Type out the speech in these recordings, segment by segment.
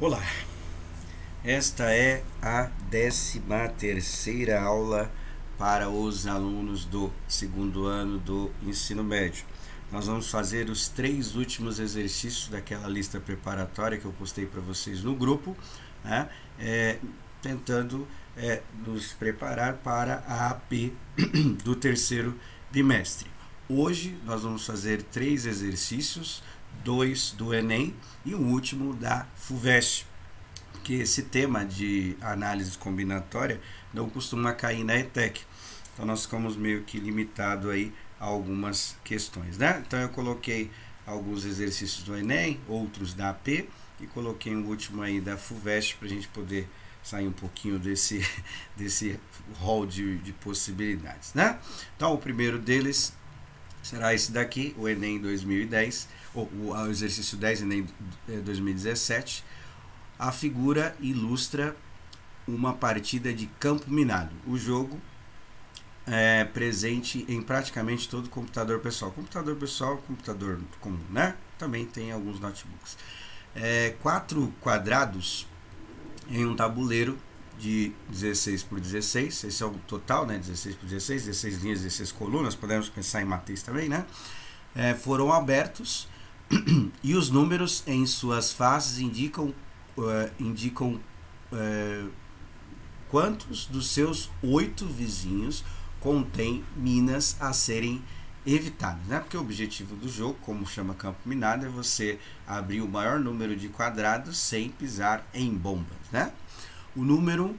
Olá, esta é a 13ª aula para os alunos do segundo ano do ensino médio. Nós vamos fazer os 3 últimos exercícios daquela lista preparatória que eu postei para vocês no grupo, né? Tentando nos preparar para a AP do terceiro bimestre. Hoje nós vamos fazer 3 exercícios, 2 do Enem e o último da FUVEST, que esse tema de análise combinatória não costuma cair na ETEC. Então nós ficamos meio que limitados aí a algumas questões, né? Então eu coloquei alguns exercícios do Enem, outros da AP e coloquei um último aí da FUVEST para a gente poder sair um pouquinho desse rol de possibilidades, né? Então o primeiro deles será esse daqui, o Enem 2010, ou o exercício 10 Enem 2017. A figura ilustra uma partida de campo minado. O jogo é presente em praticamente todo computador pessoal. Computador pessoal, computador comum, né? Também tem alguns notebooks. 4 quadrados em um tabuleiro de 16 por 16, esse é o total, né? 16 por 16, 16 linhas, 16 colunas, podemos pensar em matriz também, né? Foram abertos e os números em suas faces indicam quantos dos seus 8 vizinhos contém minas a serem evitadas, né? Porque o objetivo do jogo, como chama campo minado, é você abrir o maior número de quadrados sem pisar em bombas, né? O número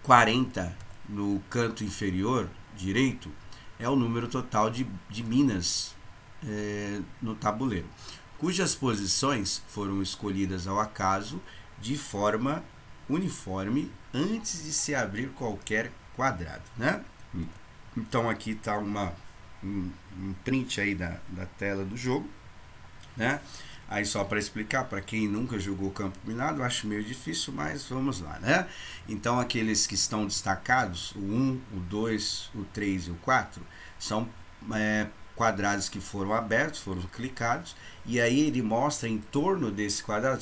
40 no canto inferior direito é o número total de minas no tabuleiro, cujas posições foram escolhidas ao acaso de forma uniforme antes de se abrir qualquer quadrado, né? Então aqui está um print aí da tela do jogo, né? Aí só para explicar, para quem nunca jogou campo minado, eu acho meio difícil, mas vamos lá, né? Então aqueles que estão destacados, o 1, o 2, o 3 e o 4, são quadrados que foram abertos, foram clicados, e aí ele mostra em torno desse quadrado,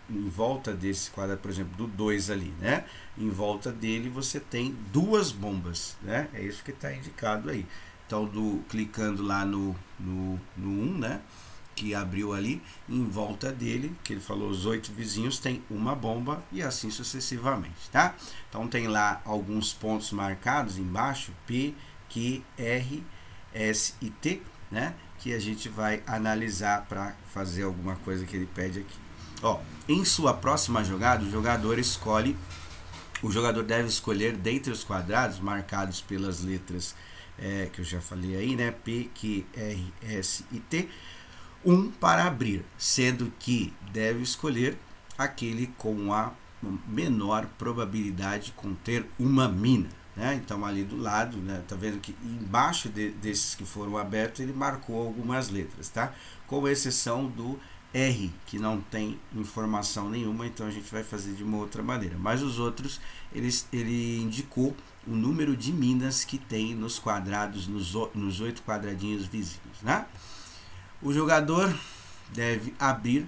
em volta desse quadrado, por exemplo, do 2 ali, né? Em volta dele você tem 2 bombas, né? É isso que está indicado aí. Então, clicando lá no 1, né? Que abriu ali, em volta dele, que ele falou, os 8 vizinhos tem uma bomba e assim sucessivamente, tá? Então tem lá alguns pontos marcados embaixo, P, Q, R, S e T, né? Que a gente vai analisar para fazer alguma coisa que ele pede aqui. Ó, em sua próxima jogada, o jogador deve escolher dentre os quadrados marcados pelas letras que eu já falei aí, né? P, Q, R, S e T, para abrir, sendo que deve escolher aquele com a menor probabilidade de conter uma mina, né? Então ali do lado, né, tá vendo que embaixo desses que foram abertos ele marcou algumas letras, tá? Com exceção do R, que não tem informação nenhuma, então a gente vai fazer de uma outra maneira. Mas os outros, ele indicou o número de minas que tem nos quadrados, nos 8 quadradinhos vizinhos, né? O jogador deve abrir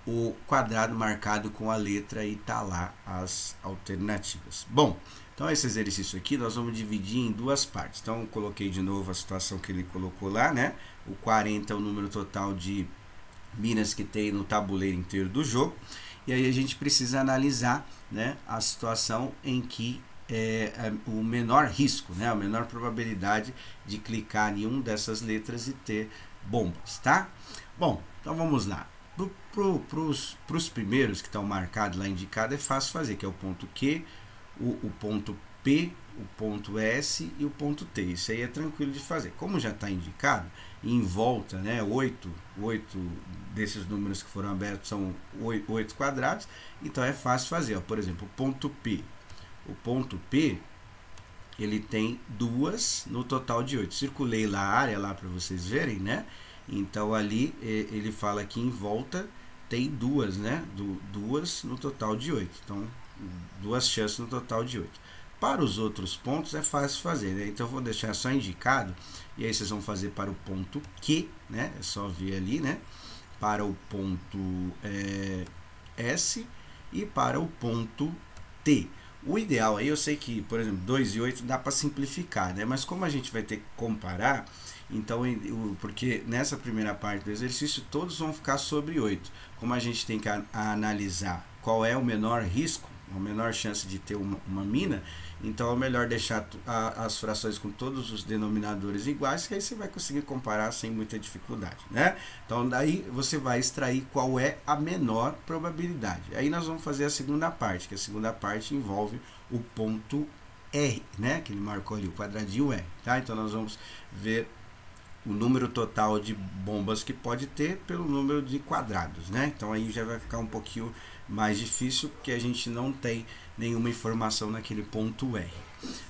o quadrado marcado com a letra e tá lá as alternativas. Bom, então esse exercício aqui nós vamos dividir em 2 partes. Então eu coloquei de novo a situação que ele colocou lá, né? O 40 é o número total de minas que tem no tabuleiro inteiro do jogo. E aí a gente precisa analisar, né, a situação em que o menor risco, né, a menor probabilidade de clicar em uma dessas letras e ter bombas, tá? Bom, então vamos lá. Para os primeiros que estão marcados lá indicado é fácil fazer, que é o ponto Q, o ponto P, o ponto S e o ponto T. Isso aí é tranquilo de fazer. Como já está indicado, em volta, né, 8 desses números que foram abertos são 8 quadrados, então é fácil fazer. Ó. Por exemplo, o ponto P. O ponto P, ele tem 2 no total de 8. Circulei lá a área lá para vocês verem, né? Então ali ele fala que em volta tem 2, né? 2 no total de 8. Então, 2 chances no total de 8. Para os outros pontos é fácil fazer, né? Então eu vou deixar só indicado, e aí vocês vão fazer para o ponto Q, né? É só ver ali, né? Para o ponto S e para o ponto T. O ideal aí, eu sei que, por exemplo, 2 e 8 dá para simplificar, né? Mas como a gente vai ter que comparar, então, porque nessa primeira parte do exercício todos vão ficar sobre 8. Como a gente tem que analisar qual é o menor risco, a menor chance de ter uma mina, então é melhor deixar as frações com todos os denominadores iguais, que aí você vai conseguir comparar sem muita dificuldade, né? Então daí você vai extrair qual é a menor probabilidade. Aí nós vamos fazer a segunda parte, que a segunda parte envolve o ponto R, né? Que ele marcou ali, o quadradinho R, tá? Então nós vamos ver o número total de bombas que pode ter pelo número de quadrados, né? Então aí já vai ficar um pouquinho mais difícil, porque a gente não tem nenhuma informação naquele ponto R.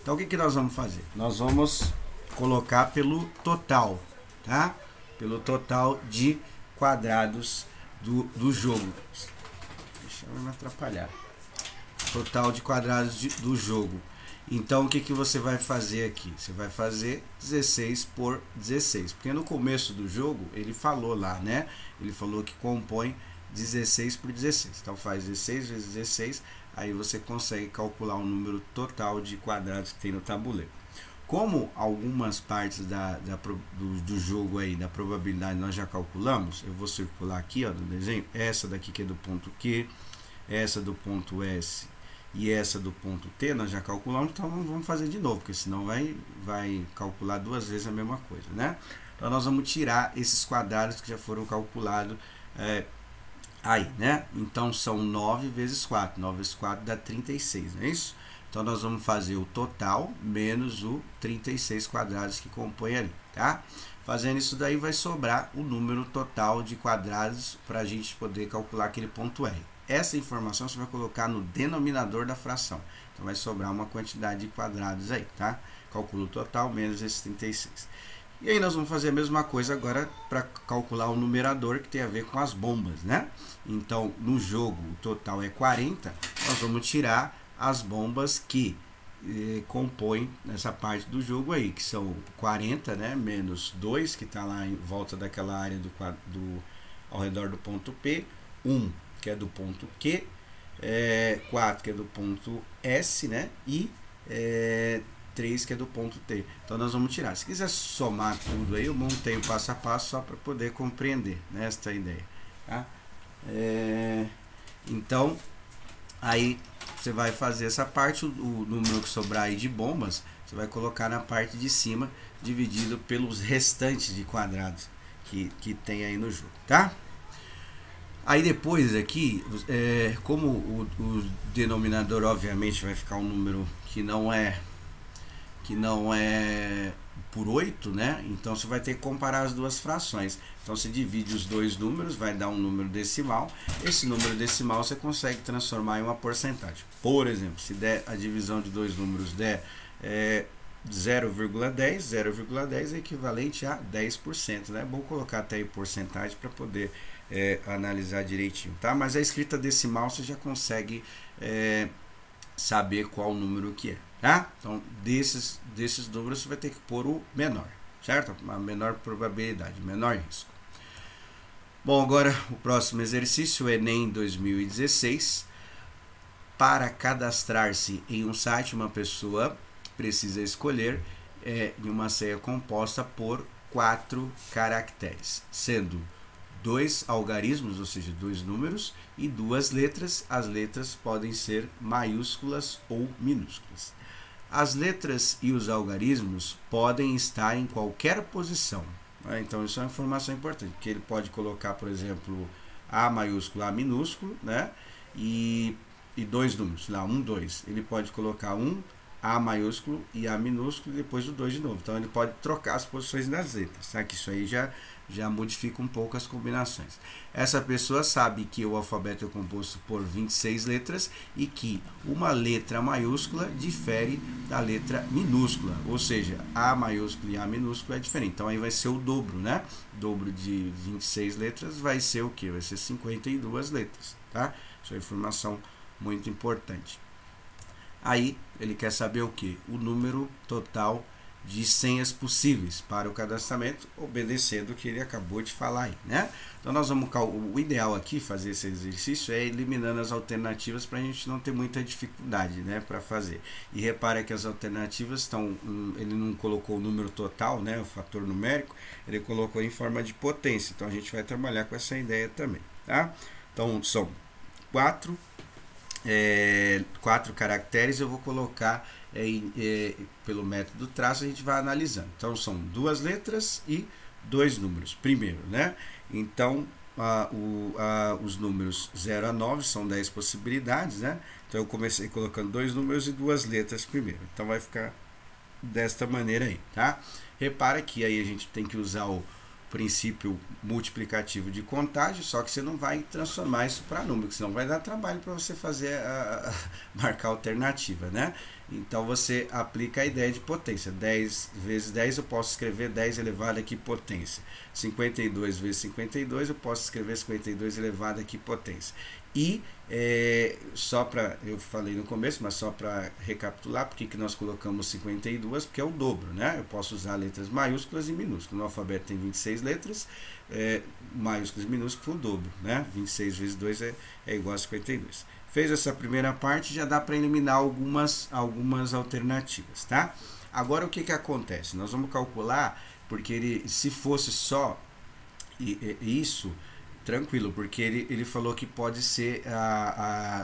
Então o que nós vamos fazer? Nós vamos colocar pelo total, tá? Pelo total de quadrados do jogo. Deixa eu me atrapalhar. Total de quadrados do jogo. Então o que você vai fazer aqui? Você vai fazer 16 por 16, porque no começo do jogo ele falou lá, né? Ele falou que compõe 16 por 16. Então faz 16 vezes 16, aí você consegue calcular o número total de quadrados que tem no tabuleiro. Como algumas partes do jogo aí, da probabilidade nós já calculamos, eu vou circular aqui, ó, no desenho, essa daqui que é do ponto Q, essa do ponto S e essa do ponto T, nós já calculamos, então não vamos fazer de novo, porque senão vai calcular duas vezes a mesma coisa, né? Então nós vamos tirar esses quadrados que já foram calculados aí, né? Então são 9 vezes 4, 9 vezes 4 dá 36, não é isso? Então nós vamos fazer o total menos o 36 quadrados que compõe ali, tá? Fazendo isso daí vai sobrar o número total de quadrados para a gente poder calcular aquele ponto R. Essa informação você vai colocar no denominador da fração. Então vai sobrar uma quantidade de quadrados aí, tá? Calcula o total menos esses 36. E aí nós vamos fazer a mesma coisa agora para calcular o numerador, que tem a ver com as bombas, né? Então no jogo o total é 40, nós vamos tirar as bombas que compõem nessa parte do jogo aí, que são 40, né? Menos 2, que está lá em volta daquela área ao redor do ponto P, 1, que é do ponto Q, 4, que é do ponto S, né? E 3, que é do ponto T. Então nós vamos tirar. Se quiser somar tudo aí, eu montei o passo a passo só para poder compreender, né, esta ideia, tá? Então aí você vai fazer essa parte, o número que sobrar aí de bombas, você vai colocar na parte de cima, dividido pelos restantes de quadrados que tem aí no jogo, tá? Aí depois aqui, como o denominador obviamente vai ficar um número que não é por 8, né? Então você vai ter que comparar as duas frações. Então você divide os dois números, vai dar um número decimal. Esse número decimal você consegue transformar em uma porcentagem. Por exemplo, se der a divisão de dois números der 0,10, 0,10 é equivalente a 10%, né? É bom colocar até aí porcentagem para poder analisar direitinho, tá? Mas a escrita decimal você já consegue saber qual número que é, tá? Então desses números você vai ter que pôr o menor, certo? A menor probabilidade, menor risco. Bom, agora o próximo exercício, Enem 2016. Para cadastrar-se em um site, uma pessoa precisa escolher em uma senha composta por 4 caracteres, sendo 2 algarismos, ou seja, 2 números, e 2 letras. As letras podem ser maiúsculas ou minúsculas. As letras e os algarismos podem estar em qualquer posição. Então isso é uma informação importante, porque ele pode colocar, por exemplo, A maiúsculo, A minúsculo, né? E 2 números, lá 1, 2. Ele pode colocar 1, A maiúsculo e A minúsculo, e depois o 2 de novo. Então ele pode trocar as posições das letras, tá? Que isso aí já modifica um pouco as combinações. Essa pessoa sabe que o alfabeto é composto por 26 letras e que uma letra maiúscula difere da letra minúscula, ou seja, A maiúsculo e A minúsculo é diferente. Então aí vai ser o dobro, né? O dobro de 26 letras vai ser o que? Vai ser 52 letras, tá? Isso é informação muito importante. Aí ele quer saber o que? O número total de senhas possíveis para o cadastramento, obedecendo o que ele acabou de falar aí, né? Então nós vamos, o ideal aqui, fazer esse exercício, é eliminando as alternativas para a gente não ter muita dificuldade, né, para fazer. E repara que as alternativas estão, ele não colocou o número total, né, o fator numérico, ele colocou em forma de potência. Então a gente vai trabalhar com essa ideia também, tá? Então são quatro caracteres, eu vou colocar pelo método traço, a gente vai analisando. Então são 2 letras e 2 números primeiro, né? Então os números 0 a 9 são 10 possibilidades, né? Então eu comecei colocando 2 números e 2 letras primeiro. Então vai ficar desta maneira aí, tá? Repara que aí a gente tem que usar o princípio multiplicativo de contagem, só que você não vai transformar isso para número, senão vai dar trabalho para você fazer marcar a alternativa, né? Então você aplica a ideia de potência. 10 vezes 10 eu posso escrever 10 elevado a que potência. 52 vezes 52 eu posso escrever 52 elevado a que potência. E só para, eu falei no começo, mas só para recapitular, porque que nós colocamos 52, porque é o dobro, né? Eu posso usar letras maiúsculas e minúsculas. No alfabeto tem 26 letras, maiúsculas e minúsculas o dobro, né? 26 vezes 2 é igual a 52. Fez essa primeira parte, já dá para eliminar algumas alternativas, tá? Agora o que acontece? Nós vamos calcular, porque se fosse só isso, tranquilo, porque ele falou que pode ser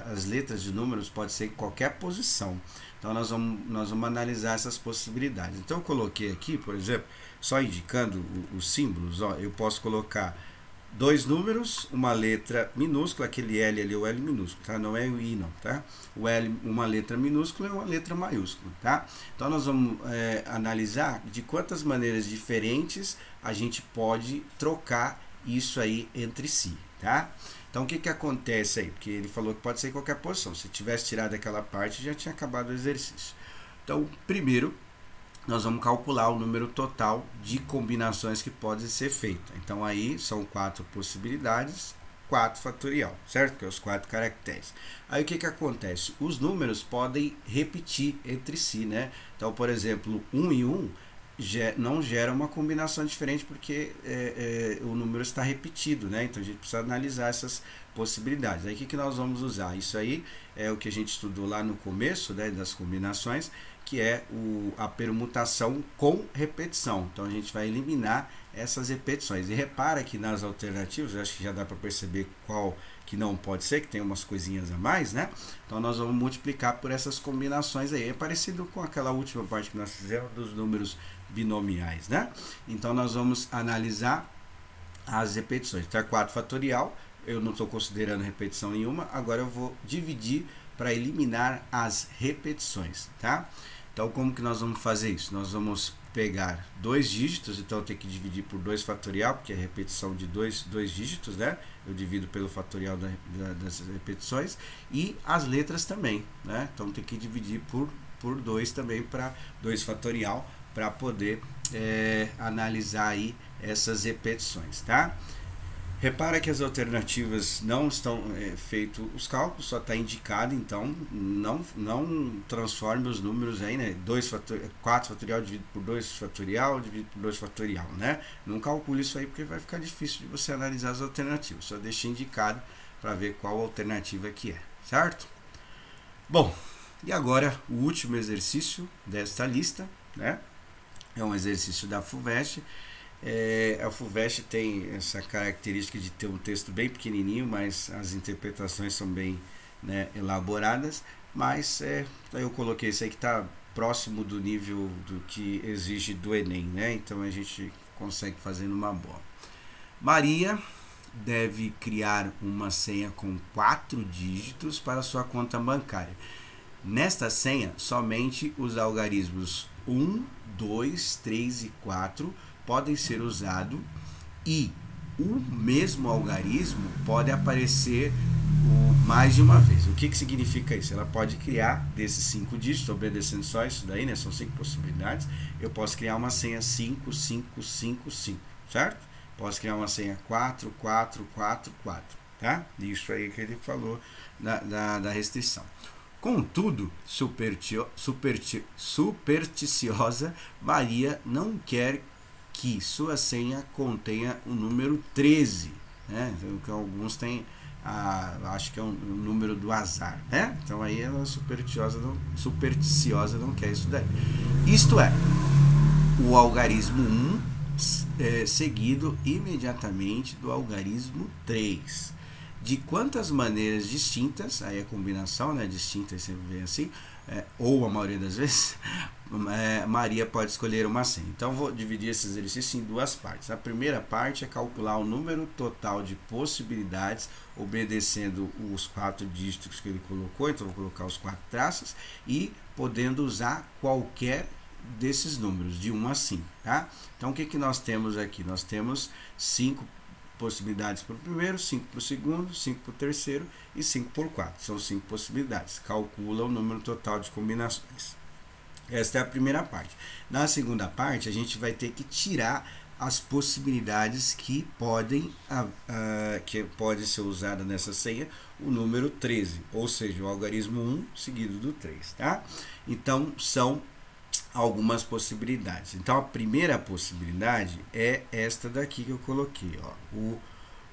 as letras de números pode ser em qualquer posição. Então nós vamos analisar essas possibilidades. Então eu coloquei aqui, por exemplo, só indicando os símbolos, ó, eu posso colocar 2 números, uma letra minúscula, aquele L ali é o L minúsculo, tá? Não é o I não, tá? O L, uma letra minúscula e uma letra maiúscula, tá? Então nós vamos analisar de quantas maneiras diferentes a gente pode trocar isso aí entre si, tá? Então o que acontece aí? Porque ele falou que pode ser em qualquer posição. Se tivesse tirado aquela parte, já tinha acabado o exercício. Então, primeiro, nós vamos calcular o número total de combinações que podem ser feitas. Então aí são 4 possibilidades, 4 fatorial, certo? Que é os 4 caracteres. Aí o que acontece? Os números podem repetir entre si, né? Então, por exemplo, 1 e 1 não gera uma combinação diferente porque o número está repetido, né? Então a gente precisa analisar essas possibilidades. Aí o que nós vamos usar? Isso aí é o que a gente estudou lá no começo, né, das combinações, que é a permutação com repetição. Então a gente vai eliminar essas repetições. E repara que nas alternativas, eu acho que já dá para perceber qual que não pode ser, que tem umas coisinhas a mais, né? Então nós vamos multiplicar por essas combinações aí. É parecido com aquela última parte que nós fizemos dos números binomiais, né? Então nós vamos analisar as repetições. Então é 4 fatorial, eu não estou considerando repetição nenhuma, agora eu vou dividir para eliminar as repetições, tá? Então como que nós vamos fazer isso? Nós vamos pegar 2 dígitos, então eu tenho que dividir por 2 fatorial, porque é repetição de dois dígitos, né? Eu divido pelo fatorial das repetições, e as letras também, né? Então tem que dividir por 2 também, para 2 fatorial, para poder analisar aí essas repetições, tá? Repara que as alternativas não estão feitos os cálculos, só está indicado, então não transforme os números aí, né? 4 fatorial dividido por 2 fatorial, dividido por 2 fatorial, né? Não calcule isso aí porque vai ficar difícil de você analisar as alternativas, só deixe indicado para ver qual alternativa que é, certo? Bom, e agora o último exercício desta lista, né? É um exercício da FUVEST. A FUVEST tem essa característica de ter um texto bem pequenininho, mas as interpretações são bem, né, elaboradas, mas eu coloquei isso aí que está próximo do nível do que exige do Enem, né? Então a gente consegue fazer numa boa. Maria deve criar uma senha com 4 dígitos para sua conta bancária. Nesta senha, somente os algarismos 1, 2, 3 e 4 podem ser usados, e o mesmo algarismo pode aparecer mais de uma vez. O que significa isso? Ela pode criar desses 5 dígitos, obedecendo só isso daí, né? São 5 possibilidades. Eu posso criar uma senha 5, 5, 5, 5, certo? Posso criar uma senha 4, 4, 4, 4, tá? Isso aí que ele falou da restrição. Contudo, supersticiosa, Maria não quer que sua senha contenha o número 13, né? Então, alguns têm, acho que é um número do azar, né? Então aí ela supersticiosa não quer isso daí. Isto é, o algarismo 1 seguido imediatamente do algarismo 3. De quantas maneiras distintas, aí a combinação, né, distintas sempre vem assim, ou a maioria das vezes, Maria pode escolher uma senha. Então vou dividir esse exercício em duas partes. A primeira parte é calcular o número total de possibilidades, obedecendo os 4 dígitos que ele colocou, então vou colocar os 4 traços, e podendo usar qualquer desses números, de 1 a 5, tá? Então o que nós temos aqui? Nós temos 5 possibilidades para o primeiro, 5 para o segundo, 5 para o terceiro e 5 por 4. São 5 possibilidades. Calcula o número total de combinações. Esta é a primeira parte. Na segunda parte, a gente vai ter que tirar as possibilidades que podem ser usada nessa senha, o número 13, ou seja, o algarismo 1 seguido do 3, tá? Então, são algumas possibilidades. Então, a primeira possibilidade é esta daqui que eu coloquei, ó,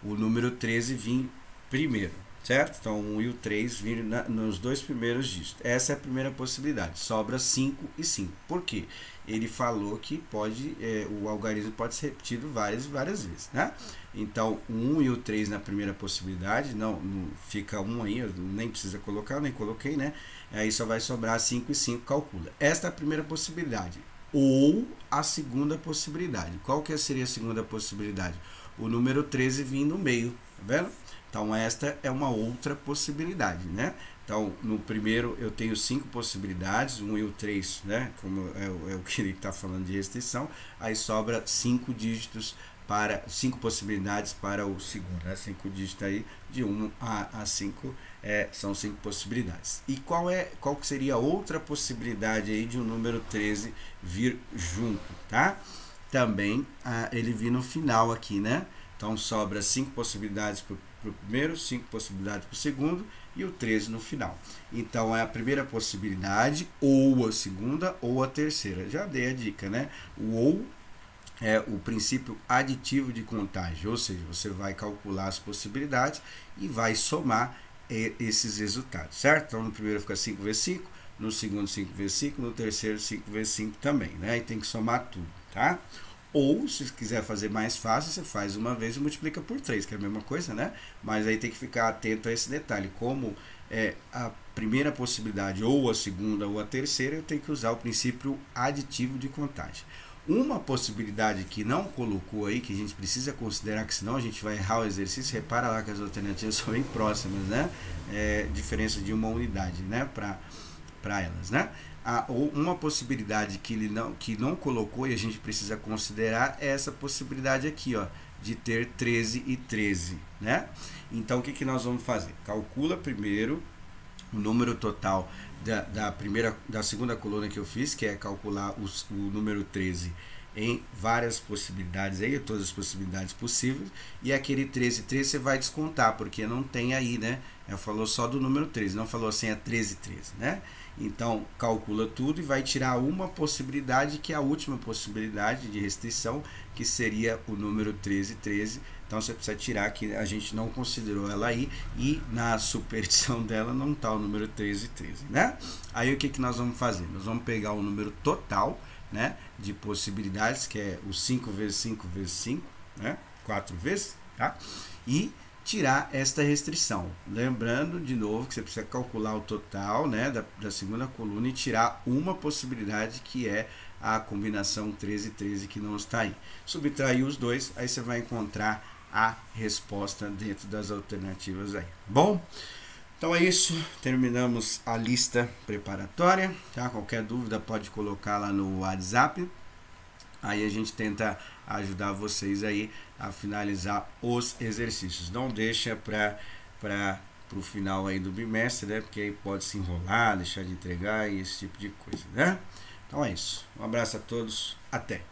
o número 13 vir primeiro, certo? Então, o 1 e o 3 vir nos dois primeiros dígitos. Essa é a primeira possibilidade. Sobra 5 e 5. Por quê? Ele falou que o algarismo pode ser repetido várias vezes, né? Então, o 1 e o 3 na primeira possibilidade, não fica 1 aí, eu nem precisa colocar, eu nem coloquei, né? Aí só vai sobrar 5 e 5, calcula. Esta é a primeira possibilidade. Ou a segunda possibilidade. Qual que seria a segunda possibilidade? O número 13 vir no meio, tá vendo? Então, esta é uma outra possibilidade, né? Então, no primeiro eu tenho 5 possibilidades, 1 e o 3, né? Como é o que ele está falando de restrição, aí sobra 5 dígitos para 5 possibilidades para o segundo, né? 5 dígitos aí, de 1 a 5 são 5 possibilidades. E qual que seria a outra possibilidade aí de um número 13 vir junto, tá? Também ele vir no final aqui, né? Então sobra 5 possibilidades para o primeiro, 5 possibilidades para o segundo e o 13 no final. Então é a primeira possibilidade, ou a segunda, ou a terceira. Já dei a dica, né? O ou é o princípio aditivo de contagem, ou seja, você vai calcular as possibilidades e vai somar esses resultados, certo? Então no primeiro fica 5 vezes 5, no segundo 5 vezes 5, no terceiro 5 vezes 5 também, né? E tem que somar tudo, tá? Ou, se quiser fazer mais fácil, você faz uma vez e multiplica por 3, que é a mesma coisa, né? Mas aí tem que ficar atento a esse detalhe. Como a primeira possibilidade, ou a segunda, ou a terceira, eu tenho que usar o princípio aditivo de contagem. Uma possibilidade que não colocou aí, que a gente precisa considerar, que senão a gente vai errar o exercício, repara lá que as alternativas são bem próximas, né? Diferença de uma unidade, né? Para elas, né? Uma possibilidade que ele não colocou e a gente precisa considerar é essa possibilidade aqui, ó, de ter 13 e 13, né? Então, o que nós vamos fazer? Calcula primeiro o número total da segunda coluna que eu fiz, que é calcular o número 13 em várias possibilidades aí, todas as possibilidades possíveis, e aquele 13 você vai descontar, porque não tem aí, né? Ela falou só do número 13, não falou assim, é 13, né? Então, calcula tudo e vai tirar uma possibilidade, que é a última possibilidade de restrição, que seria o número 13. Então, você precisa tirar, que a gente não considerou ela aí, e na superstição dela não está o número 13, né? Aí, o que nós vamos fazer? Nós vamos pegar o número total, né, de possibilidades, que é o 5 vezes 5 vezes 5, né? 4 vezes, tá? E tirar esta restrição. Lembrando, de novo, que você precisa calcular o total, né, da segunda coluna e tirar uma possibilidade, que é a combinação 13, que não está aí. Subtrair os dois, aí você vai encontrar a resposta dentro das alternativas aí. Bom, então é isso. Terminamos a lista preparatória, tá? Qualquer dúvida pode colocar lá no WhatsApp. Aí a gente tenta ajudar vocês aí a finalizar os exercícios. Não deixa para o final aí do bimestre, né? Porque aí pode se enrolar, deixar de entregar e esse tipo de coisa, né? Então é isso. Um abraço a todos. Até!